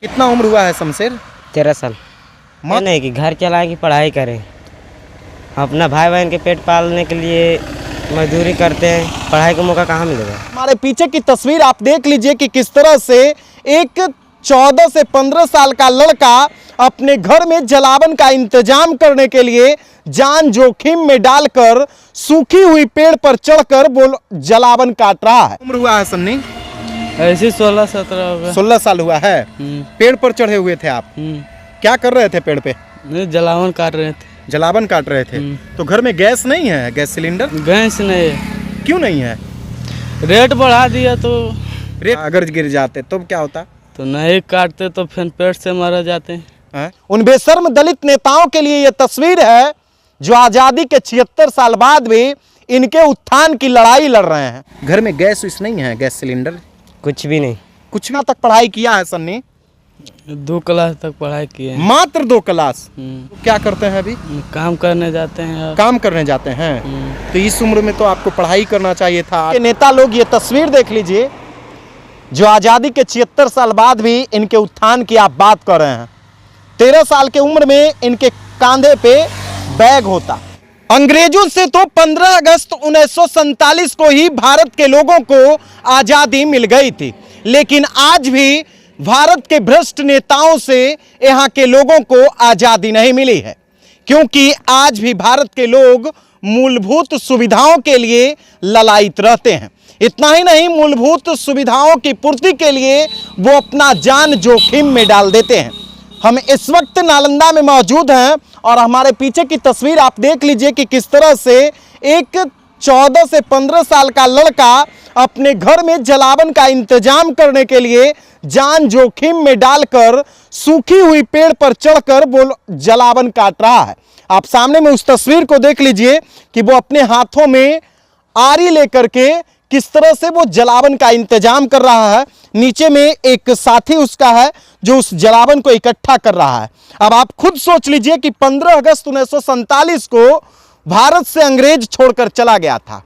कितना उम्र हुआ है शमशेर? 13 साल। नहीं कि घर चलाएं कि पढ़ाई करें, अपना भाई बहन के पेट पालने के लिए मजदूरी करते हैं, पढ़ाई का मौका कहाँ मिलेगा। हमारे पीछे की तस्वीर आप देख लीजिए कि किस तरह से एक 14 से 15 साल का लड़का अपने घर में जलावन का इंतजाम करने के लिए जान जोखिम में डालकर सूखी हुई पेड़ पर चढ़कर वो जलावन काट रहा है। उम्र हुआ है सन्नी? ऐसे 16-17 हो गया। 16 साल हुआ है। पेड़ पर चढ़े हुए थे आप, क्या कर रहे थे पेड़ पे? जलावन काट रहे थे। जलावन काट रहे थे। तो घर में गैस नहीं है, गैस सिलेंडर? गैस नहीं है। क्यों नहीं है? रेट बढ़ा दिया तो रेट अगर गिर जाते तो क्या होता? तो नहीं काटते तो फिर पेट से मारा जाते हैं। उन बेशर्म दलित नेताओं के लिए यह तस्वीर है जो आजादी के 76 साल बाद भी इनके उत्थान की लड़ाई लड़ रहे हैं। घर में गैस नहीं है, गैस सिलेंडर कुछ भी नहीं। कुछ ना तक पढ़ाई किया है सन्नी? 2 क्लास तक पढ़ाई किए हैं। मात्र 2 क्लास? क्या करते हैं अभी? काम करने जाते हैं। काम करने जाते हैं। तो इस उम्र में तो आपको पढ़ाई करना चाहिए था। नेता लोग ये तस्वीर देख लीजिए जो आजादी के 76 साल बाद भी इनके उत्थान की आप बात कर रहे हैं। 13 साल के उम्र में इनके कांधे पे बैग होता। अंग्रेजों से तो 15 अगस्त 1947 को ही भारत के लोगों को आजादी मिल गई थी, लेकिन आज भी भारत के भ्रष्ट नेताओं से यहां के लोगों को आजादी नहीं मिली है, क्योंकि आज भी भारत के लोग मूलभूत सुविधाओं के लिए ललायित रहते हैं। इतना ही नहीं, मूलभूत सुविधाओं की पूर्ति के लिए वो अपना जान जोखिम में डाल देते हैं। हम इस वक्त नालंदा में मौजूद हैं और हमारे पीछे की तस्वीर आप देख लीजिए कि किस तरह से एक 14 से 15 साल का लड़का अपने घर में जलावन का इंतजाम करने के लिए जान जोखिम में डालकर सूखी हुई पेड़ पर चढ़कर वो जलावन काट रहा है। आप सामने में उस तस्वीर को देख लीजिए कि वो अपने हाथों में आरी लेकर के किस तरह से वो जलावन का इंतजाम कर रहा है। नीचे में एक साथी उसका है जो उस जलावन को इकट्ठा कर रहा है। अब आप खुद सोच लीजिए कि 15 अगस्त 1947 को भारत से अंग्रेज छोड़कर चला गया था।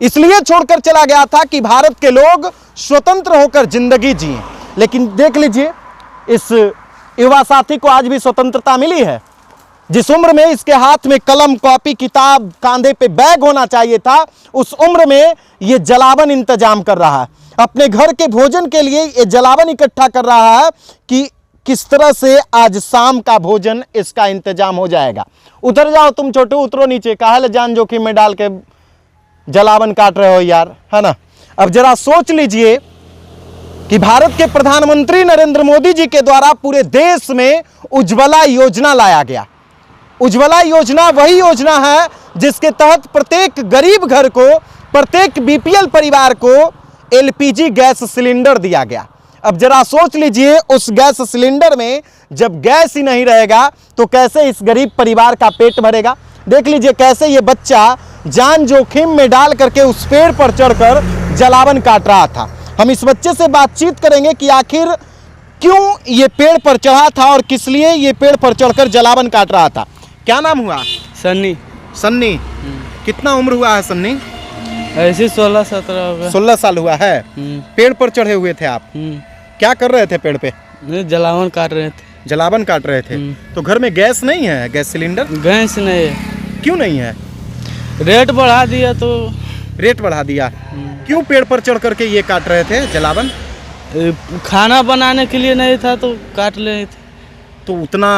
इसलिए छोड़कर चला गया था कि भारत के लोग स्वतंत्र होकर जिंदगी जिए। लेकिन देख लीजिए इस युवा साथी को आज भी स्वतंत्रता मिली है। जिस उम्र में इसके हाथ में कलम, कॉपी, किताब, कांधे पे बैग होना चाहिए था, उस उम्र में ये जलावन इंतजाम कर रहा है। अपने घर के भोजन के लिए ये जलावन इकट्ठा कर रहा है कि किस तरह से आज शाम का भोजन इसका इंतजाम हो जाएगा। उतर जाओ तुम छोटे, उतरो नीचे, काहे जान जोखिम में डाल के जलावन काट रहे हो यार, है ना। अब जरा सोच लीजिए कि भारत के प्रधानमंत्री नरेंद्र मोदी जी के द्वारा पूरे देश में उज्ज्वला योजना लाया गया। उज्ज्वला योजना वही योजना है जिसके तहत प्रत्येक गरीब घर को, प्रत्येक बीपीएल परिवार को एलपीजी गैस सिलेंडर दिया गया। अब जरा सोच लीजिए उस गैस सिलेंडर में जब गैस ही नहीं रहेगा तो कैसे इस गरीब परिवार का पेट भरेगा। देख लीजिए कैसे ये बच्चा जान जोखिम में डाल करके उस पेड़ पर चढ़कर जलावन काट रहा था। हम इस बच्चे से बातचीत करेंगे कि आखिर क्यों ये पेड़ पर चढ़ा था और किस लिए ये पेड़ पर चढ़कर जलावन काट रहा था। क्या नाम हुआ? सन्नी। सन्नी, कितना उम्र हुआ है सन्नी? ऐसे 16-17 हो गया। 16 साल हुआ है। पेड़ पर चढ़े हुए थे आप, क्या कर रहे थे पेड़ पे? जलावन काट रहे थे। जलावन काट रहे थे। तो घर में गैस नहीं है, गैस सिलेंडर? गैस नहीं है। क्यों नहीं है? रेट बढ़ा दिया तो रेट बढ़ा दिया। क्यों पेड़ पर चढ़ करके ये काट रहे थे जलावन? खाना बनाने के लिए नहीं था तो काट रहे थे। तो उतना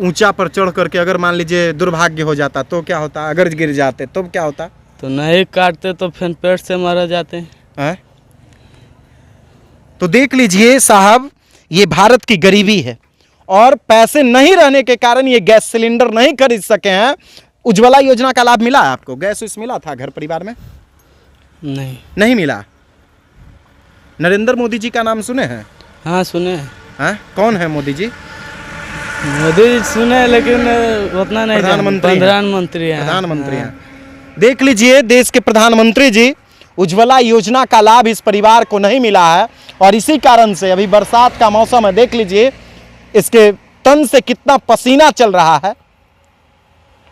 ऊंचा पर चढ़ करके अगर मान लीजिए दुर्भाग्य हो जाता तो क्या होता? अगर गिर जाते तो क्या होता? तो नहीं काटते तो फिर पेट से मारा जाते हैं। तो देख लीजिए साहब, ये भारत की गरीबी है और पैसे नहीं रहने के कारण ये गैस सिलेंडर नहीं खरीद सके हैं। उज्ज्वला योजना का लाभ मिला आपको? गैस मिला था घर परिवार में? नहीं मिला। नरेंद्र मोदी जी का नाम सुने हैं? हाँ सुने हैं। कौन है मोदी जी? मोदी जी सुने लेकिन उतना नहीं। प्रधानमंत्री हैं। देख लीजिए देश के प्रधानमंत्री जी, उज्ज्वला योजना का लाभ इस परिवार को नहीं मिला है और इसी कारण से अभी बरसात का मौसम है, देख लीजिए इसके तन से कितना पसीना चल रहा है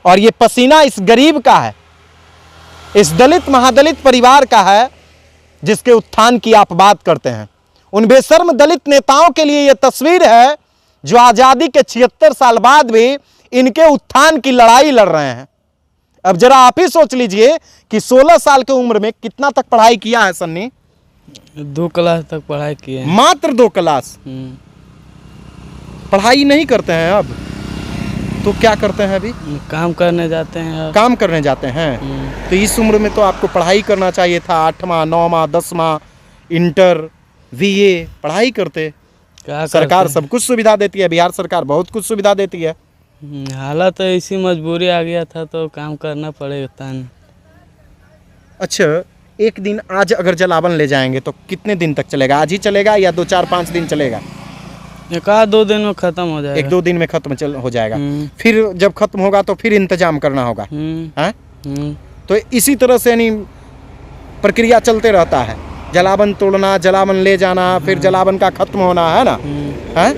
और ये पसीना इस गरीब का है, इस दलित महादलित परिवार का है जिसके उत्थान की आप बात करते हैं। उन बेशर्म दलित नेताओं के लिए यह तस्वीर है जो आजादी के 76 साल बाद भी इनके उत्थान की लड़ाई लड़ रहे हैं। अब जरा आप ही सोच लीजिए कि 16 साल की उम्र में कितना तक पढ़ाई किया है सन्नी? 2 क्लास तक पढ़ाई किए हैं। मात्र 2 क्लास। पढ़ाई नहीं करते हैं अब तो क्या करते हैं? अभी काम करने जाते हैं। काम करने जाते हैं। तो इस उम्र में तो आपको पढ़ाई करना चाहिए था। 8वां 9वां 10वां इंटर VA पढ़ाई करते। क्या सरकार सब कुछ सुविधा देती है, बिहार सरकार बहुत कुछ सुविधा देती है। हालत तो ऐसी मजबूरी आ गया था तो काम करना पड़ेगा। अच्छा, एक दिन आज अगर जलावन ले जाएंगे तो कितने दिन तक चलेगा? आज ही चलेगा या 2 4 5 दिन चलेगा? 1-2 दिन में खत्म हो जाएगा। 1-2 दिन में खत्म हो जाएगा। फिर जब खत्म होगा तो फिर इंतजाम करना होगा। हैं? तो इसी तरह से यानी प्रक्रिया चलते रहता है। जलावन तोड़ना, जलावन ले जाना, फिर जलावन का खत्म होना, है ना? हैं?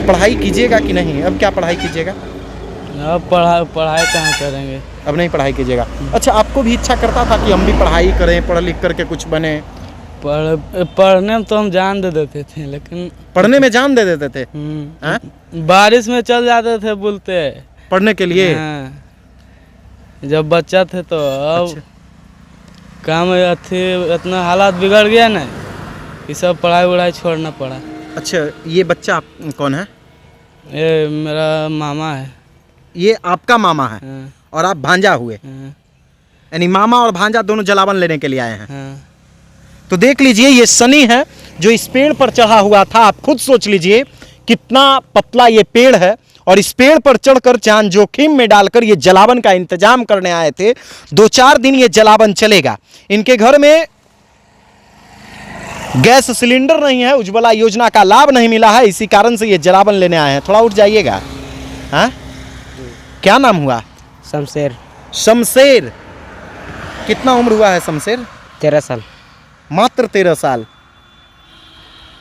पढ़ाई कीजिएगा कि नहीं? अब क्या पढ़ाई कीजिएगा? अब पढ़ाई कहाँ करेंगे? अब नहीं पढ़ाई कीजिएगा। अच्छा, आपको भी इच्छा करता था कि हम भी पढ़ाई करें, पढ़ लिख करके कुछ बने? पढ़ने में तो हम जान दे देते थे, लेकिन पढ़ने में जान दे देते थे। बारिश में चल जाते थे बोलते पढ़ने के लिए। जब बच्चा थे तो अब अच्छा। काम इतना हालात बिगड़ गया ना कि सब पढ़ाई वढ़ाई छोड़ना पड़ा। अच्छा, ये बच्चा कौन है? ये मेरा मामा है। ये आपका मामा है और आप भांजा हुए, यानी मामा और भांजा दोनों जलावन लेने के लिए आए हैं। तो देख लीजिए, ये सनी है जो इस पेड़ पर चढ़ा हुआ था। आप खुद सोच लीजिए कितना पतला ये पेड़ है और इस पेड़ पर चढ़कर जान जोखिम में डालकर ये जलावन का इंतजाम करने आए थे। 2-4 दिन ये जलावन चलेगा। इनके घर में गैस सिलेंडर नहीं है, उज्ज्वला योजना का लाभ नहीं मिला है, इसी कारण से ये जलावन लेने आए हैं। थोड़ा उठ जाइएगा। हाँ, क्या नाम हुआ? शमशेर। शमशेर। कितना उम्र हुआ है शमशेर? 13 साल। मात्र 13 साल।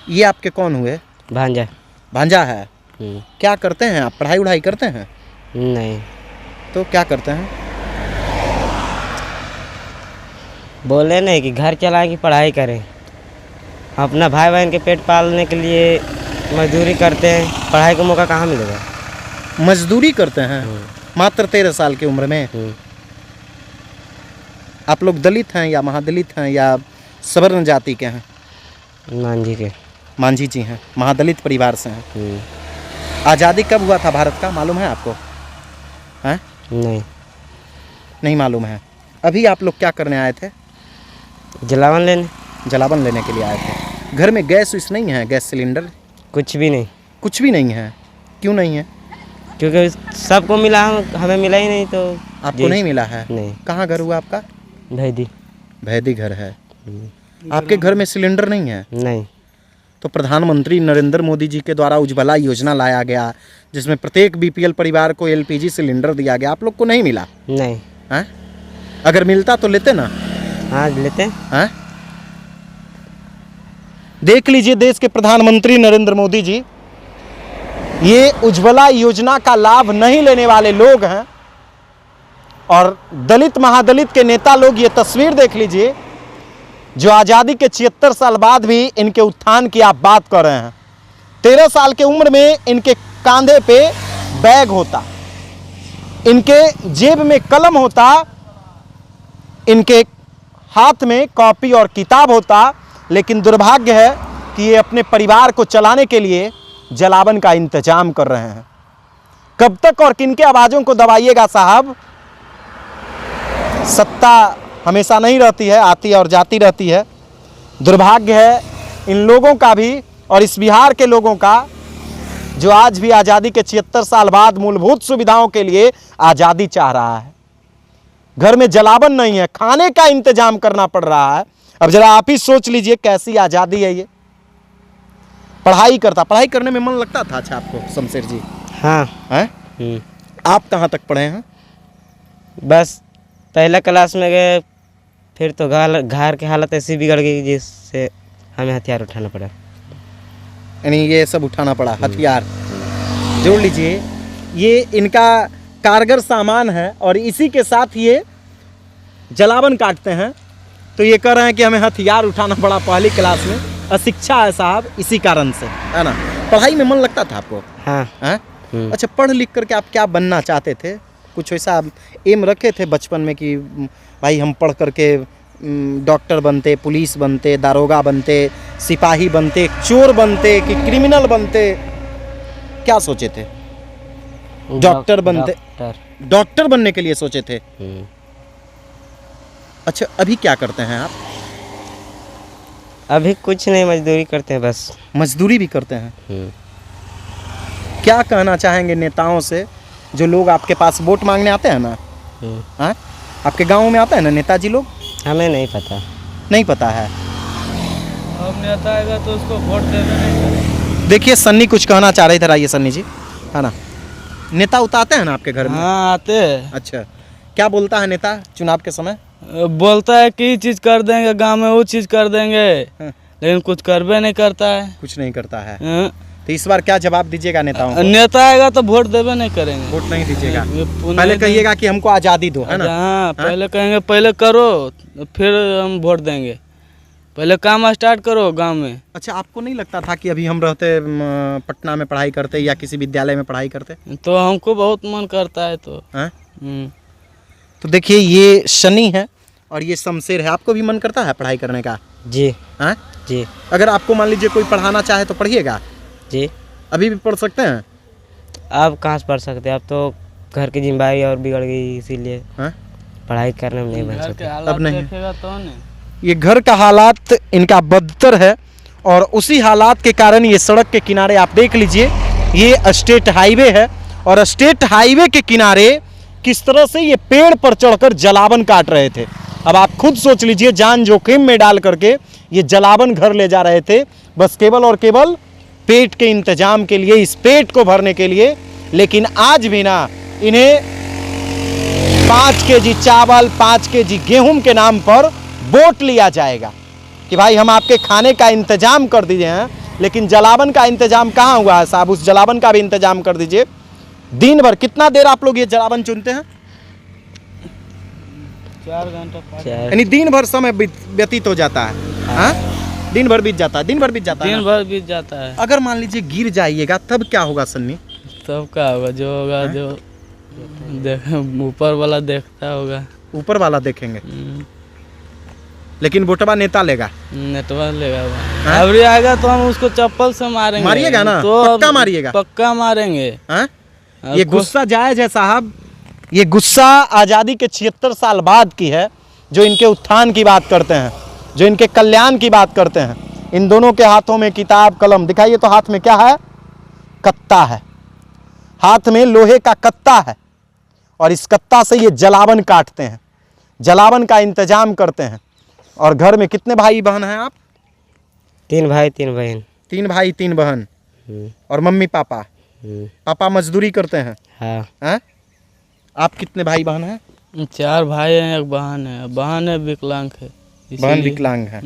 ये आपके कौन हुए? भांजा। भांजा है। क्या करते हैं आप? पढ़ाई वढ़ाई करते हैं? नहीं। तो क्या करते हैं? बोले नहीं कि घर चलाएं कि पढ़ाई करें। अपना भाई बहन के पेट पालने के लिए मजदूरी करते हैं। पढ़ाई का मौका कहाँ मिलेगा? मजदूरी करते हैं मात्र 13 साल की उम्र में। आप लोग दलित हैं या महादलित हैं या सवर्ण जाति के हैं? मांझी के। मांझी जी हैं, महादलित परिवार से हैं। आज़ादी कब हुआ था भारत का, मालूम है आपको? हैं? नहीं मालूम है। अभी आप लोग क्या करने आए थे? जलावन लेने। जलावन लेने के लिए आए थे। घर में गैस वैस नहीं है? गैस सिलेंडर कुछ भी नहीं। कुछ भी नहीं है? क्यों नहीं है? क्योंकि सबको मिला, हमें मिला ही नहीं। तो आपको नहीं मिला है? नहीं। कहाँ घर हुआ आपका? भैदी घर है। आपके घर में सिलेंडर नहीं है? नहीं। तो प्रधानमंत्री नरेंद्र मोदी जी के द्वारा उज्ज्वला योजना लाया गया, जिसमें प्रत्येक BPL परिवार को LPG सिलेंडर दिया गया। आप लोग को नहीं मिला? नहीं। हैं? अगर मिलता तो लेते ना? हाँ, लेते हैं? देख लीजिए, देश के प्रधानमंत्री नरेंद्र मोदी जी ये उज्ज्वला योजना का लाभ नहीं लेने वाले लोग हैं। और दलित महादलित के नेता लोग, ये तस्वीर देख लीजिए जो आज़ादी के 76 साल बाद भी इनके उत्थान की आप बात कर रहे हैं। 13 साल की उम्र में इनके कांधे पे बैग होता, इनके जेब में कलम होता, इनके हाथ में कॉपी और किताब होता, लेकिन दुर्भाग्य है कि ये अपने परिवार को चलाने के लिए जलावन का इंतजाम कर रहे हैं। कब तक और किनके आवाज़ों को दबाइएगा साहब? सत्ता हमेशा नहीं रहती है, आती है और जाती रहती है। दुर्भाग्य है इन लोगों का भी और इस बिहार के लोगों का जो आज भी आज़ादी के 76 साल बाद मूलभूत सुविधाओं के लिए आज़ादी चाह रहा है। घर में जलावन नहीं है, खाने का इंतजाम करना पड़ रहा है। अब जरा आप ही सोच लीजिए कैसी आज़ादी है ये। पढ़ाई करने में मन लगता था? अच्छा आपको शमशेर जी? हाँ। हैं? आप कहाँ तक पढ़े हैं? बस पहला क्लास में गए, फिर तो घर की हालत ऐसी बिगड़ गई जिससे हमें हथियार उठाना पड़ा। यानी ये सब उठाना पड़ा, हथियार जोड़ लीजिए। ये इनका कारगर सामान है और इसी के साथ ये जलावन काटते हैं। तो ये कह रहे हैं कि हमें हथियार उठाना पड़ा पहली क्लास में। अशिक्षा है साहब, इसी कारण से, है ना। पढ़ाई में मन लगता था आपको? हाँ। हैं? अच्छा, पढ़ लिख करके आप क्या बनना चाहते थे? कुछ ऐसा एम रखे थे बचपन में कि भाई हम पढ़ करके डॉक्टर बनते, पुलिस बनते, दारोगा बनते, सिपाही बनते, चोर बनते कि क्रिमिनल बनते? क्या सोचे थे? डॉक्टर बनते? डॉक्टर बनने के लिए सोचे थे। अच्छा, अभी क्या करते हैं आप? अभी कुछ नहीं, मजदूरी करते हैं बस। मजदूरी भी करते हैं। क्या कहना चाहेंगे नेताओं से जो लोग आपके पास वोट मांगने आते हैं ना? हाँ, आपके गांव में आते हैं ना नेताजी लोग? हमें नहीं पता। नहीं पता है। अब नेता आएगा तो उसको वोट देना नहीं करेंगे। देखिए सन्नी कुछ कहना चाह रहे थे, आइए सन्नी जी, है ना। नेता उतारते हैं ना आपके घर में? हाँ आते हैं। अच्छा, क्या बोलता है नेता चुनाव के समय? बोलता है कि ये चीज़ कर देंगे गांव में, वो चीज़ कर देंगे, लेकिन कुछ करबे नहीं करता है। कुछ नहीं करता है। हाँ। तो इस बार क्या जवाब दीजिएगा नेताओं को? नेता आएगा तो वोट देवे नहीं करेंगे। वोट नहीं दीजिएगा, पहले कहिएगा कि हमको आज़ादी दो, है ना। हाँ, पहले कहेंगे पहले करो फिर हम वोट देंगे, पहले काम स्टार्ट करो गांव में। अच्छा, आपको नहीं लगता था कि अभी हम रहते पटना में पढ़ाई करते या किसी विद्यालय में पढ़ाई करते? तो हमको बहुत मन करता है। तो देखिए ये शनि है और ये शमशेर है। आपको भी मन करता है पढ़ाई करने का? जी। हाँ जी। अगर आपको मान लीजिए कोई पढ़ाना चाहे तो पढ़िएगा? जी। अभी भी पढ़ सकते हैं? अब कहाँ से पढ़ सकते हैं, अब तो घर की जिम्मेदारी और बिगड़ गई, इसीलिए पढ़ाई करने में नहीं बन सकते। अब नहीं, ये घर का हालात इनका बदतर है और उसी हालात के कारण ये सड़क के किनारे आप देख लीजिए, ये स्टेट हाईवे है और स्टेट हाईवे के किनारे किस तरह से ये पेड़ पर चढ़कर जलावन काट रहे थे। अब आप खुद सोच लीजिए, जान जोखिम में डाल करके ये जलावन घर ले जा रहे थे, बस केवल और केवल पेट के इंतजाम के लिए, इस पेट को भरने के लिए। लेकिन आज भी ना इन्हें 5 केजी चावल, 5 केजी गेहूं के नाम पर वोट लिया जाएगा कि भाई हम आपके खाने का इंतजाम कर दीजिए हैं, लेकिन जलावन का इंतजाम कहाँ हुआ है साहब? उस जलावन का भी इंतजाम कर दीजिए। दिन भर कितना देर आप लोग ये जलावन चुनते हैं? 4 घंटा, यानी दिन भर समय व्यतीत हो जाता है। हाँ, दिन भर बीत जाता है, दिन भर बीत जाता है, दिन भर बीत जाता है। अगर मान लीजिए गिर जाइएगा तब क्या होगा सन्नी? तब क्या होगा? जो होगा जो ऊपर वाला देखता होगा। ऊपर वाला देखेंगे, लेकिन वोटवा नेता लेगा, नेटवा लेगा। अब आएगा तो हम उसको चप्पल से मारेंगे। मारिएगा ना? तो पक्का मारिएगा? पक्का मारेंगे। ये गुस्सा जायज है साहब, ये गुस्सा आज़ादी के 76 साल बाद की है, जो इनके उत्थान की बात करते हैं, जो इनके कल्याण की बात करते हैं। इन दोनों के हाथों में किताब कलम दिखाइए तो हाथ में क्या है? कत्ता है, हाथ में लोहे का कत्ता है और इस कत्ता से ये जलावन काटते हैं, जलावन का इंतजाम करते हैं। और घर में कितने भाई बहन हैं आप? 3 भाई 3 बहन। 3 भाई 3 बहन। और मम्मी पापा? पापा मजदूरी करते हैं। हाँ। आप कितने भाई बहन हैं? 4 भाई हैं, एक बहन है। बहन है विकलांग है। बहन विकलांग है।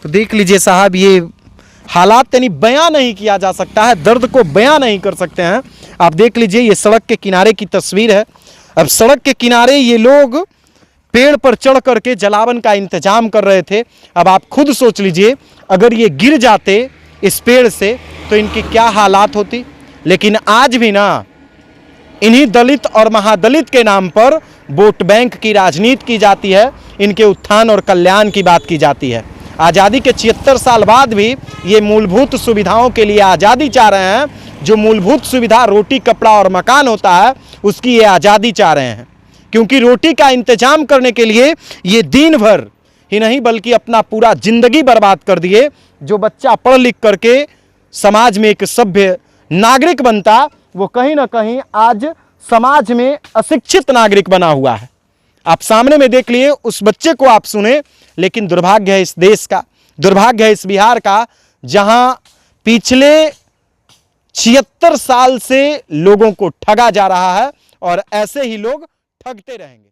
तो देख लीजिए साहब, ये हालात यानी बयां नहीं किया जा सकता है, दर्द को बयां नहीं कर सकते हैं। आप देख लीजिए, ये सड़क के किनारे की तस्वीर है। अब सड़क के किनारे ये लोग पेड़ पर चढ़ करके जलावन का इंतजाम कर रहे थे। अब आप खुद सोच लीजिए, अगर ये गिर जाते इस पेड़ से तो इनकी क्या हालात होती। लेकिन आज भी ना इन्हीं दलित और महादलित के नाम पर वोट बैंक की राजनीति की जाती है, इनके उत्थान और कल्याण की बात की जाती है। आज़ादी के 76 साल बाद भी ये मूलभूत सुविधाओं के लिए आज़ादी चाह रहे हैं। जो मूलभूत सुविधा रोटी, कपड़ा और मकान होता है, उसकी ये आज़ादी चाह रहे हैं। क्योंकि रोटी का इंतजाम करने के लिए ये दिन भर ही नहीं बल्कि अपना पूरा जिंदगी बर्बाद कर दिए। जो बच्चा पढ़ लिख करके समाज में एक सभ्य नागरिक बनता, वो कहीं ना कहीं आज समाज में अशिक्षित नागरिक बना हुआ है। आप सामने में देख लिए, उस बच्चे को आप सुने, लेकिन दुर्भाग्य है इस देश का, दुर्भाग्य है इस बिहार का, जहां पिछले 76 साल से लोगों को ठगा जा रहा है और ऐसे ही लोग ठगते रहेंगे।